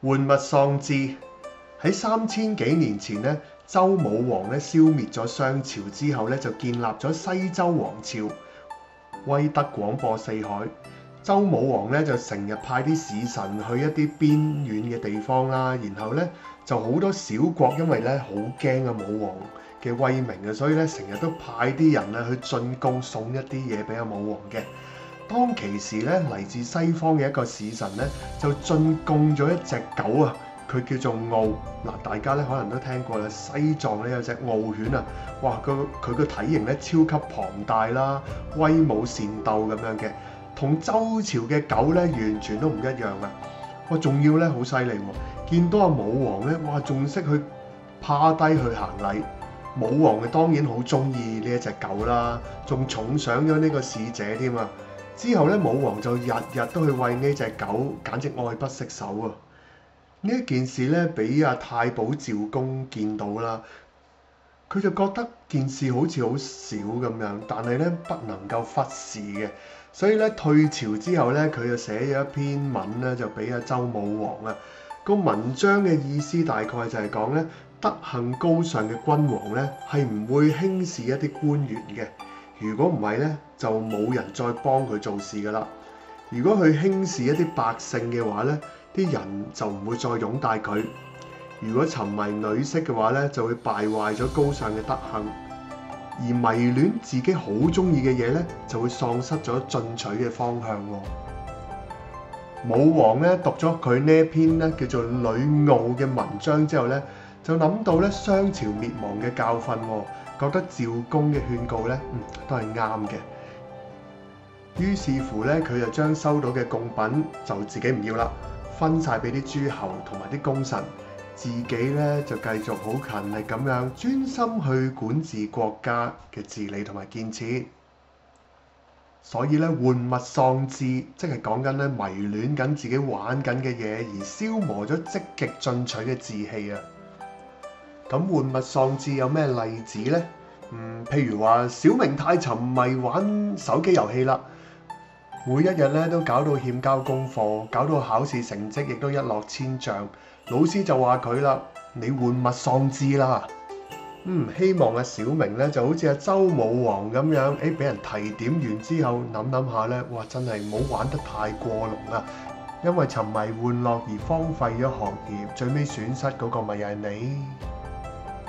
玩物喪志。喺3000幾年前咧，周武王咧消滅咗商朝之後咧，就建立咗西周王朝，威德廣播四海。周武王咧就成日派啲使臣去一啲邊遠嘅地方啦，然後咧就好多小國因為咧好驚啊武王嘅威名啊，所以咧成日都派啲人啊去進貢送一啲嘢俾阿武王嘅。當其時咧，嚟自西方嘅一個使臣咧就進貢咗一隻狗啊，佢叫做獒嗱，大家咧可能都聽過啦，西藏咧有隻獒犬啊，哇佢個體型咧超級龐大啦，威武善鬥咁樣嘅，同周朝嘅狗咧完全都唔一樣啊！哇，仲要咧好犀利喎，見到阿武王咧，哇仲識去趴低去行禮。武王嘅當然好中意呢一隻狗啦，仲重賞咗呢個使者添啊！之後咧，武王就日日都去餵呢隻狗，簡直愛不釋手啊！呢一件事咧，俾阿太保趙公見到啦，佢就覺得件事好似好少咁樣，但係咧不能夠忽視嘅，所以咧退朝之後咧，佢就寫咗一篇文咧，就俾阿周武王啊。個文章嘅意思大概就係講咧，德行高尚嘅君王咧係唔會輕視一啲官員嘅，如果唔係咧就冇人再幫佢做事噶啦。如果佢輕視一啲百姓嘅話咧，啲人就唔會再擁戴佢。如果沉迷女色嘅話咧，就會敗壞咗高尚嘅德行；而迷戀自己好中意嘅嘢咧，就會喪失咗進取嘅方向喎。武王咧讀咗佢呢一篇咧叫做《呂傲》嘅文章之後咧，就諗到咧商朝滅亡嘅教訓喎，覺得趙公嘅勸告咧都係啱嘅。於是乎咧，佢就將收到嘅貢品就自己唔要啦，分晒俾啲諸侯同埋啲功臣，自己咧就繼續好勤力咁樣專心去管治國家嘅治理同埋建設。所以咧，玩物喪志，即係講緊咧迷戀緊自己玩緊嘅嘢，而消磨咗積極進取嘅志氣啊！咁玩物喪志有咩例子呢？譬如話小明太沉迷玩手機遊戲啦，每一日咧都搞到欠交功課，搞到考試成績亦都一落千丈，老師就話佢啦：你玩物喪志啦！希望阿小明咧就好似阿周武王咁樣，俾人提點完之後，諗下咧，哇！真係唔好玩得太過龍啊，因為沉迷玩樂而荒廢咗學業，最尾損失嗰個咪又係你。